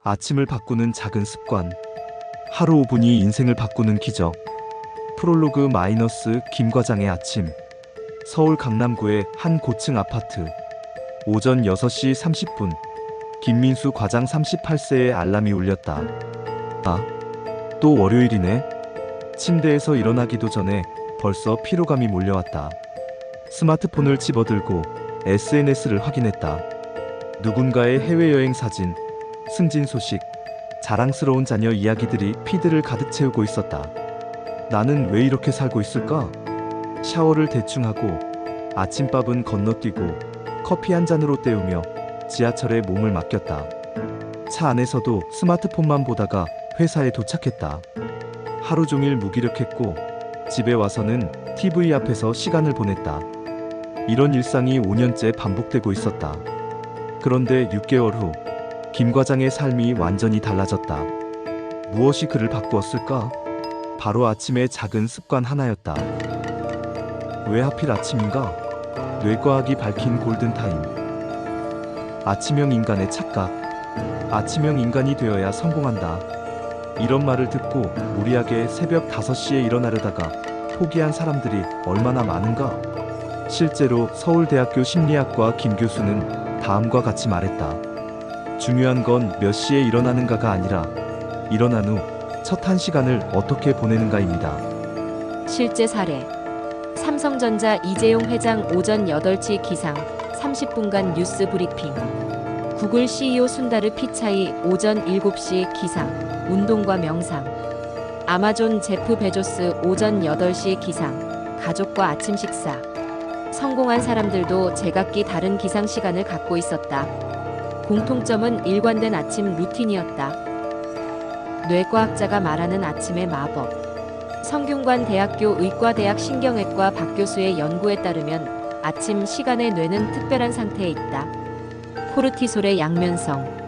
아침을 바꾸는 작은 습관. 하루 5분이 인생을 바꾸는 기적. 프롤로그 김 과장의 아침. 서울 강남구의 한 고층 아파트. 오전 6시 30분. 김민수 과장 38세의 알람이 울렸다. 또 월요일이네. 침대에서 일어나기도 전에 벌써 피로감이 몰려왔다. 스마트폰을 집어들고 SNS를 확인했다. 누군가의 해외여행 사진, 승진 소식, 자랑스러운 자녀 이야기들이 피드를 가득 채우고 있었다. 나는 왜 이렇게 살고 있을까? 샤워를 대충 하고 아침밥은 건너뛰고 커피 한 잔으로 때우며 지하철에 몸을 맡겼다. 차 안에서도 스마트폰만 보다가 회사에 도착했다. 하루 종일 무기력했고 집에 와서는 TV 앞에서 시간을 보냈다. 이런 일상이 5년째 반복되고 있었다. 그런데 6개월 후 김 과장의 삶이 완전히 달라졌다. 무엇이 그를 바꾸었을까? 바로 아침의 작은 습관 하나였다. 왜 하필 아침인가? 뇌과학이 밝힌 골든타임. 아침형 인간의 착각. 아침형 인간이 되어야 성공한다. 이런 말을 듣고 무리하게 새벽 5시에 일어나려다가 포기한 사람들이 얼마나 많은가? 실제로 서울대학교 심리학과 김 교수는 다음과 같이 말했다. 중요한 건 몇 시에 일어나는가가 아니라 일어난 후 첫 1시간을 어떻게 보내는가입니다. 실제 사례. 삼성전자 이재용 회장 오전 8시 기상 30분간 뉴스 브리핑. 구글 CEO 순다르 피차이 오전 7시 기상 운동과 명상. 아마존 제프 베조스 오전 8시 기상 가족과 아침 식사. 성공한 사람들도 제각기 다른 기상 시간을 갖고 있었다. 공통점은 일관된 아침 루틴이었다. 뇌과학자가 말하는 아침의 마법. 성균관 대학교 의과대학 신경외과 박 교수의 연구에 따르면 아침 시간의 뇌는 특별한 상태에 있다. 코르티솔의 양면성.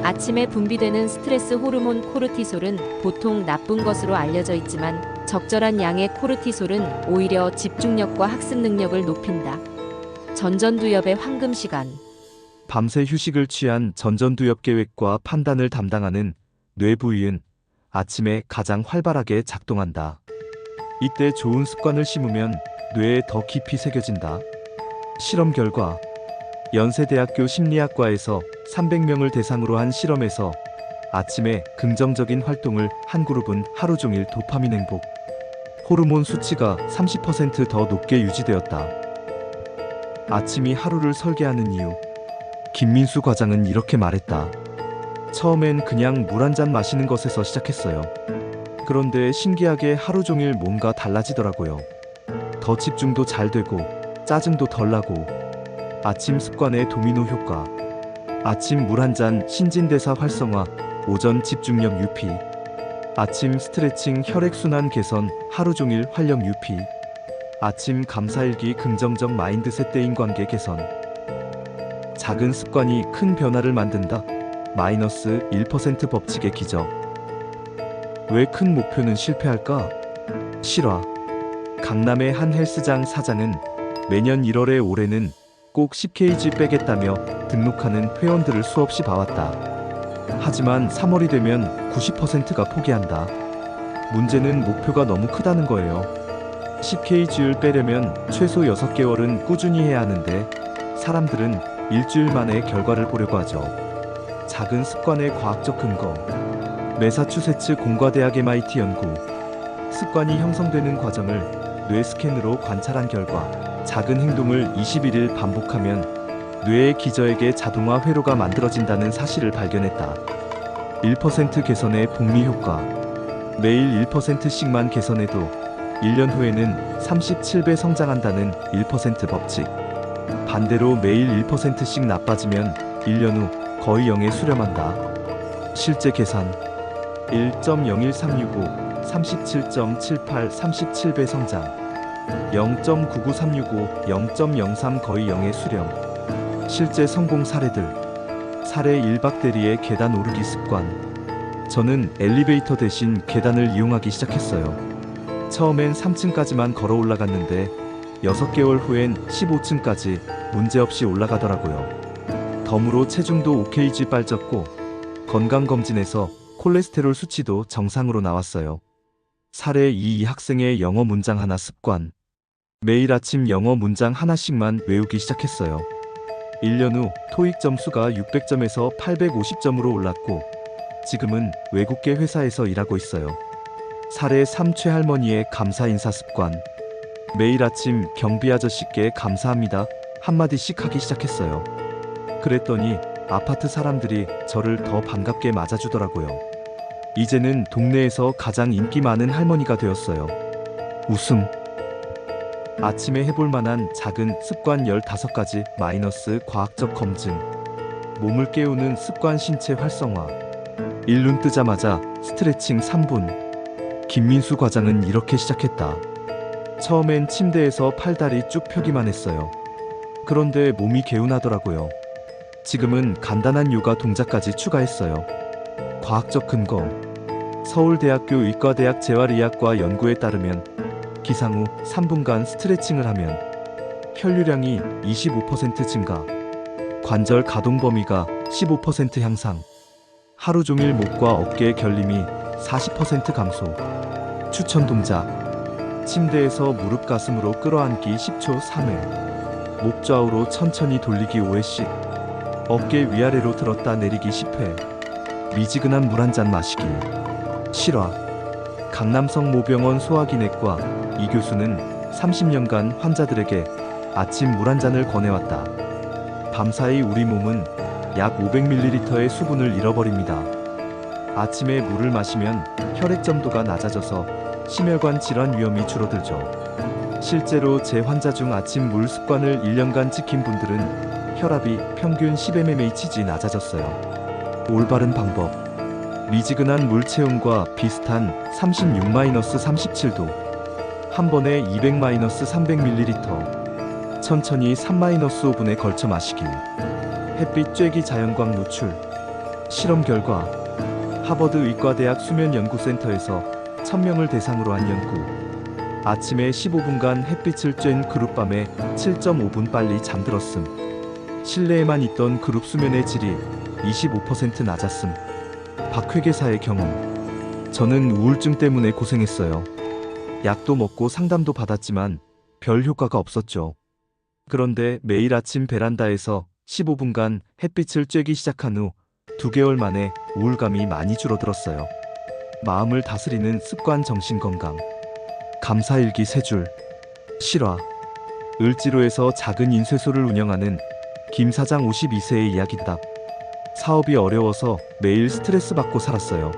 아침에 분비되는 스트레스 호르몬 코르티솔은 보통 나쁜 것으로 알려져 있지만 적절한 양의 코르티솔은 오히려 집중력과 학습 능력을 높인다. 전전두엽의 황금 시간. 밤새 휴식을 취한 전전두엽 계획과 판단을 담당하는 뇌 부위는 아침에 가장 활발하게 작동한다. 이때 좋은 습관을 심으면 뇌에 더 깊이 새겨진다. 실험 결과 연세대학교 심리학과에서 300명을 대상으로 한 실험에서 아침에 긍정적인 활동을 한 그룹은 하루 종일 도파민 행복, 호르몬 수치가 30% 더 높게 유지되었다. 아침이 하루를 설계하는 이유. 김민수 과장은 이렇게 말했다. 처음엔 그냥 물 한 잔 마시는 것에서 시작했어요. 그런데 신기하게 하루 종일 뭔가 달라지더라고요. 더 집중도 잘 되고 짜증도 덜 나고. 아침 습관의 도미노 효과. 아침 물 한 잔 신진대사 활성화, 오전 집중력 유피. 아침 스트레칭 혈액순환 개선, 하루 종일 활력 유피. 아침 감사일기 긍정적 마인드셋 대인관계 개선. 작은 습관이 큰 변화를 만든다. -1% 법칙의 기적. 왜 큰 목표는 실패할까? 실화. 강남의 한 헬스장 사장은 매년 1월에 올해는 꼭 10kg 빼겠다며 등록하는 회원들을 수없이 봐왔다. 하지만 3월이 되면 90%가 포기한다. 문제는 목표가 너무 크다는 거예요. 10kg를 빼려면 최소 6개월은 꾸준히 해야 하는데 사람들은 일주일 만에 결과를 보려고 하죠. 작은 습관의 과학적 근거. 매사추세츠 공과대학 MIT 연구. 습관이 형성되는 과정을 뇌 스캔으로 관찰한 결과 작은 행동을 21일 반복하면 뇌의 기저에게 자동화 회로가 만들어진다는 사실을 발견했다. 1% 개선의 복리 효과. 매일 1%씩만 개선해도 1년 후에는 37배 성장한다는 1% 법칙. 반대로 매일 1%씩 나빠지면 1년 후 거의 0에 수렴한다. 실제 계산. 1.01365 37.78 37배 성장. 0.99365 0.03 거의 0의 수렴. 실제 성공 사례들. 사례 1박 대리의 계단 오르기 습관. 저는 엘리베이터 대신 계단을 이용하기 시작했어요. 처음엔 3층까지만 걸어 올라갔는데 6개월 후엔 15층까지 문제없이 올라가더라고요. 덤으로 체중도 5kg 빠졌고 건강검진에서 콜레스테롤 수치도 정상으로 나왔어요. 사례 2. 이 학생의 영어 문장 하나 습관. 매일 아침 영어 문장 하나씩만 외우기 시작했어요. 1년 후 토익 점수가 600점에서 850점으로 올랐고 지금은 외국계 회사에서 일하고 있어요. 사례 3. 최할머니의 감사 인사 습관. 매일 아침 경비 아저씨께 감사합니다 한마디씩 하기 시작했어요. 그랬더니 아파트 사람들이 저를 더 반갑게 맞아주더라고요. 이제는 동네에서 가장 인기 많은 할머니가 되었어요. 웃음. 아침에 해볼 만한 작은 습관 15가지 마이너스 과학적 검증. 몸을 깨우는 습관 신체 활성화. 일눈 뜨자마자 스트레칭 3분. 김민수 과장은 이렇게 시작했다. 처음엔 침대에서 팔다리 쭉 펴기만 했어요. 그런데 몸이 개운하더라고요. 지금은 간단한 요가 동작까지 추가했어요. 과학적 근거. 서울대학교 의과대학 재활의학과 연구에 따르면 기상 후 3분간 스트레칭을 하면 혈류량이 25% 증가, 관절 가동 범위가 15% 향상, 하루 종일 목과 어깨의 결림이 40% 감소. 추천 동작. 침대에서 무릎 가슴으로 끌어안기 10초 3회, 목 좌우로 천천히 돌리기 5회씩, 어깨 위아래로 들었다 내리기 10회, 미지근한 물 한 잔 마시기. 실화. 강남성 모병원 소화기내과 이 교수는 30년간 환자들에게 아침 물 한 잔을 권해왔다. 밤사이 우리 몸은 약 500ml의 수분을 잃어버립니다. 아침에 물을 마시면 혈액 점도가 낮아져서 심혈관 질환 위험이 줄어들죠. 실제로 제 환자 중 아침 물 습관을 1년간 지킨 분들은 혈압이 평균 10mmHg 낮아졌어요. 올바른 방법. 미지근한 물 체온과 비슷한 36-37도, 한 번에 200-300ml, 천천히 3-5분에 걸쳐 마시기. 햇빛 쬐기 자연광 노출. 실험 결과 하버드 의과대학 수면연구센터에서 1000명을 대상으로 한 연구. 아침에 15분간 햇빛을 쬐는 그룹 밤에 7.5분 빨리 잠들었음. 실내에만 있던 그룹 수면의 질이 25% 낮았음. 박 회계사의 경험. 저는 우울증 때문에 고생했어요. 약도 먹고 상담도 받았지만 별 효과가 없었죠. 그런데 매일 아침 베란다에서 15분간 햇빛을 쬐기 시작한 후 2개월 만에 우울감이 많이 줄어들었어요. 마음을 다스리는 습관 정신건강. 감사일기 3줄. 실화. 을지로에서 작은 인쇄소를 운영하는 김 사장 52세의 이야기다. 사업이 어려워서 매일 스트레스 받고 살았어요.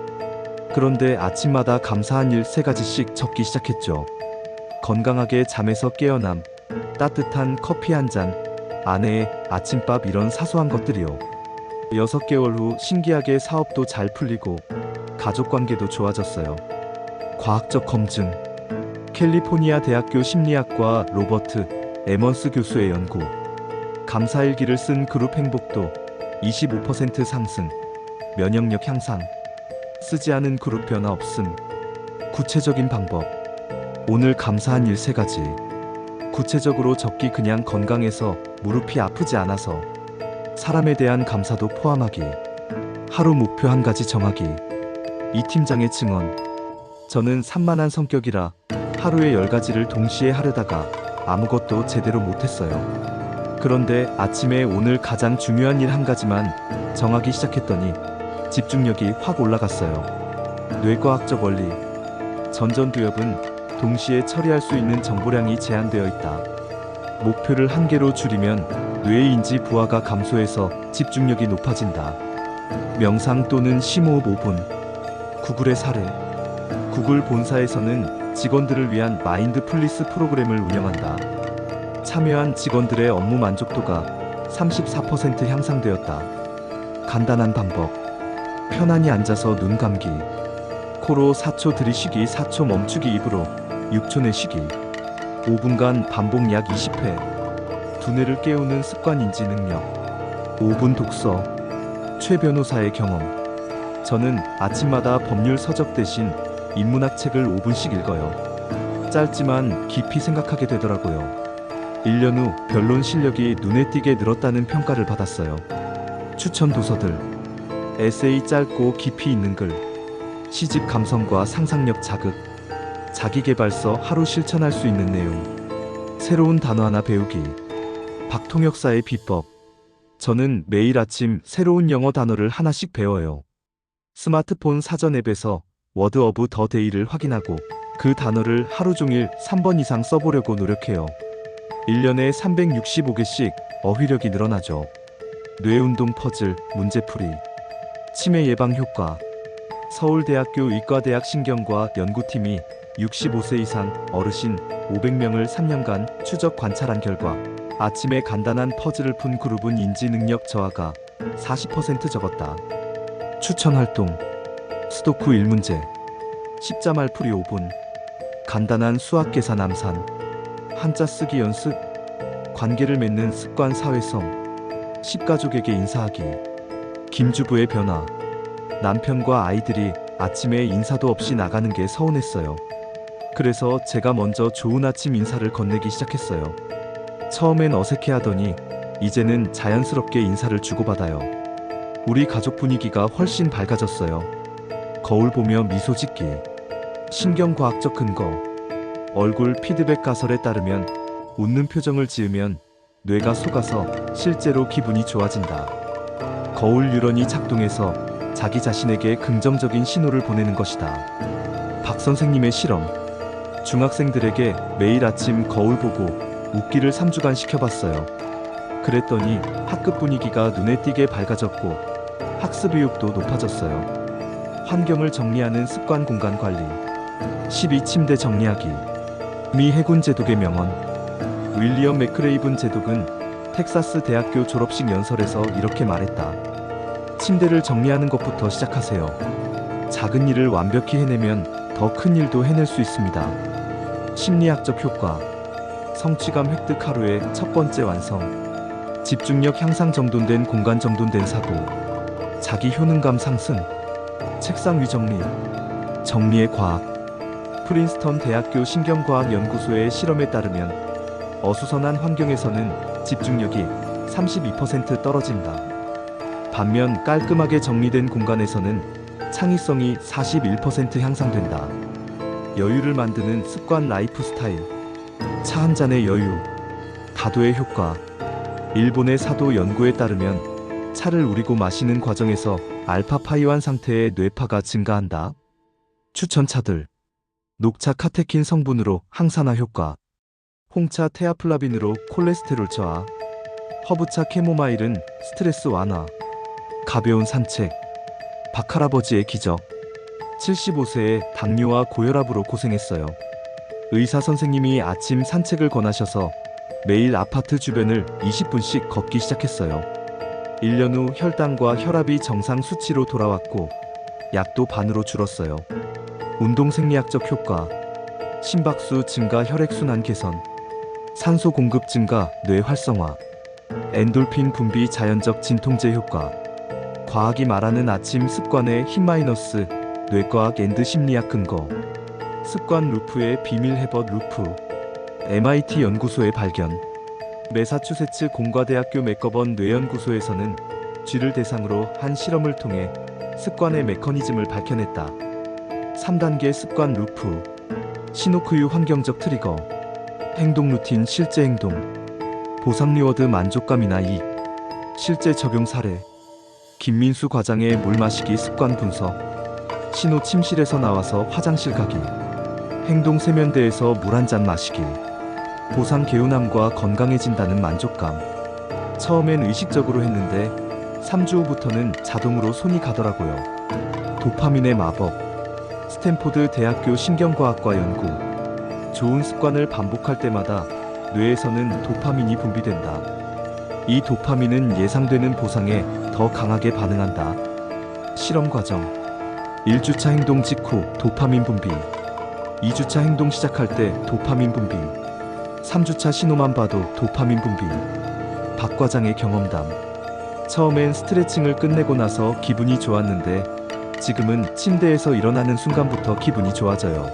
그런데 아침마다 감사한 일 3가지씩 적기 시작했죠. 건강하게 잠에서 깨어남, 따뜻한 커피 한 잔, 아내의 아침밥 이런 사소한 것들이요. 6개월 후 신기하게 사업도 잘 풀리고 가족관계도 좋아졌어요. 과학적 검증. 캘리포니아 대학교 심리학과 로버트 에먼스 교수의 연구. 감사일기를 쓴 그룹 행복도 25% 상승, 면역력 향상, 쓰지 않은 그룹 변화 없음. 구체적인 방법. 오늘 감사한 일 3가지. 구체적으로 적기. 그냥 건강해서, 무릎이 아프지 않아서, 사람에 대한 감사도 포함하기. 하루 목표 1가지 정하기. 이 팀장의 증언. 저는 산만한 성격이라 하루에 10가지를 동시에 하려다가 아무것도 제대로 못했어요. 그런데 아침에 오늘 가장 중요한 일 1가지만 정하기 시작했더니 집중력이 확 올라갔어요. 뇌과학적 원리. 전전두엽은 동시에 처리할 수 있는 정보량이 제한되어 있다. 목표를 1개로 줄이면 뇌의 인지 부하가 감소해서 집중력이 높아진다. 명상 또는 심호흡 5분. 구글의 사례. 구글 본사에서는 직원들을 위한 마인드풀리스 프로그램을 운영한다. 참여한 직원들의 업무 만족도가 34% 향상되었다. 간단한 방법. 편안히 앉아서 눈 감기. 코로 4초 들이쉬기, 4초 멈추기, 입으로 6초 내쉬기. 5분간 반복 약 20회. 두뇌를 깨우는 습관 인지 능력. 5분 독서. 최 변호사의 경험. 저는 아침마다 법률 서적 대신 인문학 책을 5분씩 읽어요. 짧지만 깊이 생각하게 되더라고요. 1년 후 변론 실력이 눈에 띄게 늘었다는 평가를 받았어요. 추천 도서들. 에세이 짧고 깊이 있는 글, 시집 감성과 상상력 자극, 자기계발서 하루 실천할 수 있는 내용, 새로운 단어 하나 배우기, 박통역사의 비법. 저는 매일 아침 새로운 영어 단어를 하나씩 배워요. 스마트폰 사전 앱에서 워드 오브 더 데이를 확인하고 그 단어를 하루 종일 3번 이상 써보려고 노력해요. 1년에 365개씩 어휘력이 늘어나죠. 뇌운동 퍼즐, 문제풀이, 치매 예방 효과. 서울대학교 의과대학 신경과학 연구팀이 65세 이상 어르신 500명을 3년간 추적 관찰한 결과 아침에 간단한 퍼즐을 푼 그룹은 인지 능력 저하가 40% 적었다. 추천 활동. 수도쿠 1문제, 십자 말풀이 5분, 간단한 수학 계산 암산, 한자 쓰기 연습, 관계를 맺는 습관 사회성, 10가족에게 인사하기, 김주부의 변화. 남편과 아이들이 아침에 인사도 없이 나가는 게 서운했어요. 그래서 제가 먼저 좋은 아침 인사를 건네기 시작했어요. 처음엔 어색해하더니 이제는 자연스럽게 인사를 주고받아요. 우리 가족 분위기가 훨씬 밝아졌어요. 거울 보며 미소 짓기. 신경과학적 근거. 얼굴 피드백 가설에 따르면 웃는 표정을 지으면 뇌가 속아서 실제로 기분이 좋아진다. 거울 뉴런이 작동해서 자기 자신에게 긍정적인 신호를 보내는 것이다. 박 선생님의 실험. 중학생들에게 매일 아침 거울 보고 웃기를 3주간 시켜봤어요. 그랬더니 학급 분위기가 눈에 띄게 밝아졌고 학습 의욕도 높아졌어요. 환경을 정리하는 습관 공간 관리. 12침대 정리하기. 미 해군 제독의 명언. 윌리엄 맥크레이븐 제독은 텍사스 대학교 졸업식 연설에서 이렇게 말했다. 침대를 정리하는 것부터 시작하세요. 작은 일을 완벽히 해내면 더 큰 일도 해낼 수 있습니다. 심리학적 효과. 성취감 획득. 하루의 첫 번째 완성. 집중력 향상. 정돈된 공간. 정돈된 사고. 자기 효능감 상승. 책상 위 정리. 정리의 과학. 프린스턴 대학교 신경과학 연구소의 실험에 따르면 어수선한 환경에서는 집중력이 32% 떨어진다. 반면 깔끔하게 정리된 공간에서는 창의성이 41% 향상된다. 여유를 만드는 습관. 라이프 스타일. 차 한 잔의 여유. 다도의 효과. 일본의 사도 연구에 따르면 차를 우리고 마시는 과정에서 알파파이완 상태의 뇌파가 증가한다. 추천차들. 녹차 카테킨 성분으로 항산화 효과. 홍차 테아플라빈으로 콜레스테롤 저하. 허브차 캐모마일은 스트레스 완화. 가벼운 산책. 박할아버지의 기적. 75세에 당뇨와 고혈압으로 고생했어요. 의사 선생님이 아침 산책을 권하셔서 매일 아파트 주변을 20분씩 걷기 시작했어요. 1년 후 혈당과 혈압이 정상 수치로 돌아왔고 약도 반으로 줄었어요. 운동 생리학적 효과. 심박수 증가. 혈액순환 개선. 산소 공급 증가. 뇌 활성화. 엔돌핀 분비. 자연적 진통제 효과. 과학이 말하는 아침 습관의 힘 마이너스. 뇌과학 앤드 심리학 근거. 습관 루프의 비밀. 해벗 루프. MIT 연구소의 발견. 매사추세츠 공과대학교 맥거번 뇌연구소에서는 쥐를 대상으로 한 실험을 통해 습관의 메커니즘을 밝혀냈다. 3단계 습관 루프. 시노크유 환경적 트리거. 행동 루틴. 실제 행동. 보상 리워드. 만족감이나 이익. 실제 적용 사례. 김민수 과장의 물 마시기 습관 분석. 신호. 침실에서 나와서 화장실 가기. 행동. 세면대에서 물 한 잔 마시기. 보상. 개운함과 건강해진다는 만족감. 처음엔 의식적으로 했는데 3주 후부터는 자동으로 손이 가더라고요. 도파민의 마법. 스탠포드 대학교 신경과학과 연구. 좋은 습관을 반복할 때마다 뇌에서는 도파민이 분비된다. 이 도파민은 예상되는 보상에 더 강하게 반응한다. 실험 과정. 1주차 행동 직후 도파민 분비. 2주차 행동 시작할 때 도파민 분비. 3주차 신호만 봐도 도파민 분비. 박 과장의 경험담. 처음엔 스트레칭을 끝내고 나서 기분이 좋았는데 지금은 침대에서 일어나는 순간부터 기분이 좋아져요.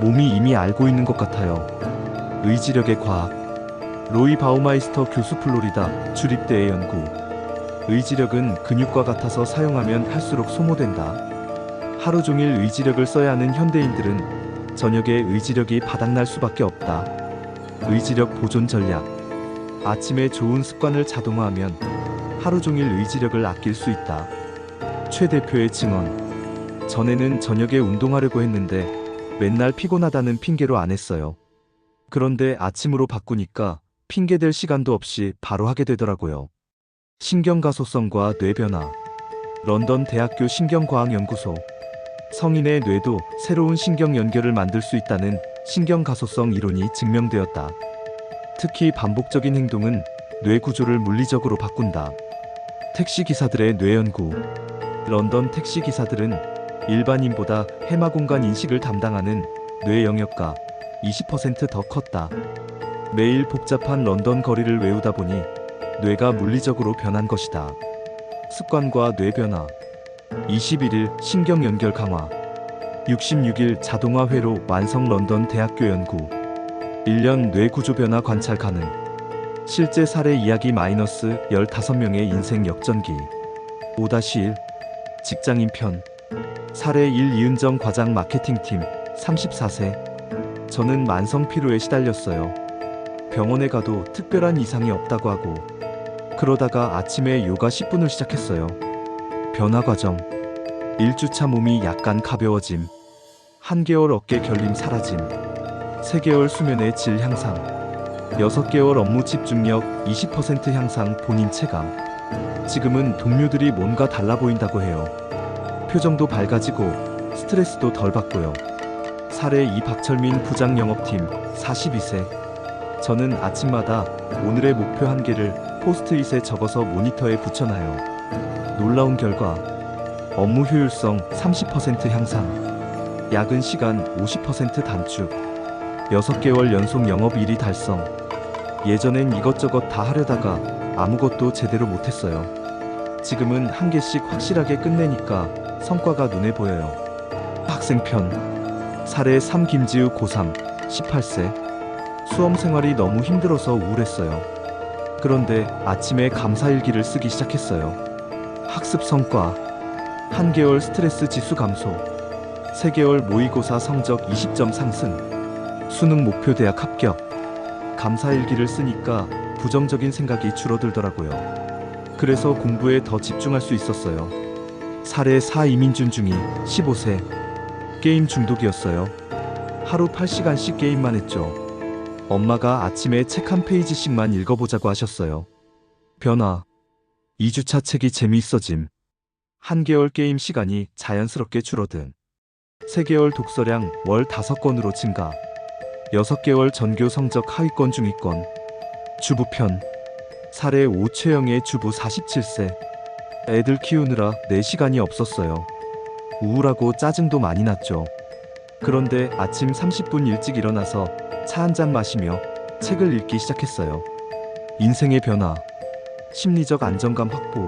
몸이 이미 알고 있는 것 같아요. 의지력의 과학. 로이 바우마이스터 교수. 플로리다 주립대의 연구. 의지력은 근육과 같아서 사용하면 할수록 소모된다. 하루 종일 의지력을 써야 하는 현대인들은 저녁에 의지력이 바닥날 수밖에 없다. 의지력 보존 전략. 아침에 좋은 습관을 자동화하면 하루 종일 의지력을 아낄 수 있다. 최 대표의 증언. 전에는 저녁에 운동하려고 했는데 맨날 피곤하다는 핑계로 안 했어요. 그런데 아침으로 바꾸니까 핑계댈 시간도 없이 바로 하게 되더라고요. 신경가소성과 뇌변화. 런던 대학교 신경과학연구소. 성인의 뇌도 새로운 신경 연결을 만들 수 있다는 신경가소성 이론이 증명되었다. 특히 반복적인 행동은 뇌 구조를 물리적으로 바꾼다. 택시 기사들의 뇌 연구. 런던 택시 기사들은 일반인보다 해마 공간 인식을 담당하는 뇌 영역가 20% 더 컸다. 매일 복잡한 런던 거리를 외우다 보니 뇌가 물리적으로 변한 것이다. 습관과 뇌 변화. 21일 신경 연결 강화. 66일 자동화 회로 완성 런던 대학교 연구. 1년 뇌 구조 변화 관찰 가능. 실제 사례 이야기 -15명의 인생 역전기. 5-1 직장인 편. 사례 1 이은정 과장 마케팅팀 34세. 저는 만성 피로에 시달렸어요. 병원에 가도 특별한 이상이 없다고 하고 그러다가 아침에 요가 10분을 시작했어요. 변화 과정. 1주차 몸이 약간 가벼워짐. 1개월 어깨 결림 사라짐. 3개월 수면의 질 향상. 6개월 업무 집중력 20% 향상 본인 체감. 지금은 동료들이 뭔가 달라 보인다고 해요. 표정도 밝아지고 스트레스도 덜 받고요. 사례 2 박철민 부장 영업팀 42세. 저는 아침마다 오늘의 목표 1개를 포스트잇에 적어서 모니터에 붙여놔요. 놀라운 결과. 업무 효율성 30% 향상. 야근 시간 50% 단축. 6개월 연속 영업 1위 달성. 예전엔 이것저것 다 하려다가 아무것도 제대로 못했어요. 지금은 1개씩 확실하게 끝내니까 성과가 눈에 보여요. 학생편. 사례 3 김지우 고3 18세. 수험 생활이 너무 힘들어서 우울했어요. 그런데 아침에 감사일기를 쓰기 시작했어요. 학습 성과. 1개월 스트레스 지수 감소. 3개월 모의고사 성적 20점 상승. 수능 목표 대학 합격. 감사일기를 쓰니까 부정적인 생각이 줄어들더라고요. 그래서 공부에 더 집중할 수 있었어요. 사례 4 이민준 중이 15세. 게임 중독이었어요. 하루 8시간씩 게임만 했죠. 엄마가 아침에 책 한 페이지씩만 읽어보자고 하셨어요. 변화. 2주차 책이 재미있어짐. 1개월 게임 시간이 자연스럽게 줄어든. 3개월 독서량 월 5권으로 증가. 6개월 전교 성적 하위권 중위권. 주부편. 사례 5 최영의 주부 47세. 애들 키우느라 내 시간이 없었어요. 우울하고 짜증도 많이 났죠. 그런데 아침 30분 일찍 일어나서 차 한 잔 마시며 책을 읽기 시작했어요. 인생의 변화. 심리적 안정감 확보.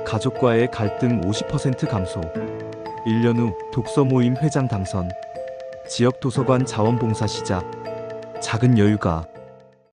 가족과의 갈등 50% 감소. 1년 후 독서 모임 회장 당선. 지역 도서관 자원봉사 시작. 작은 여유가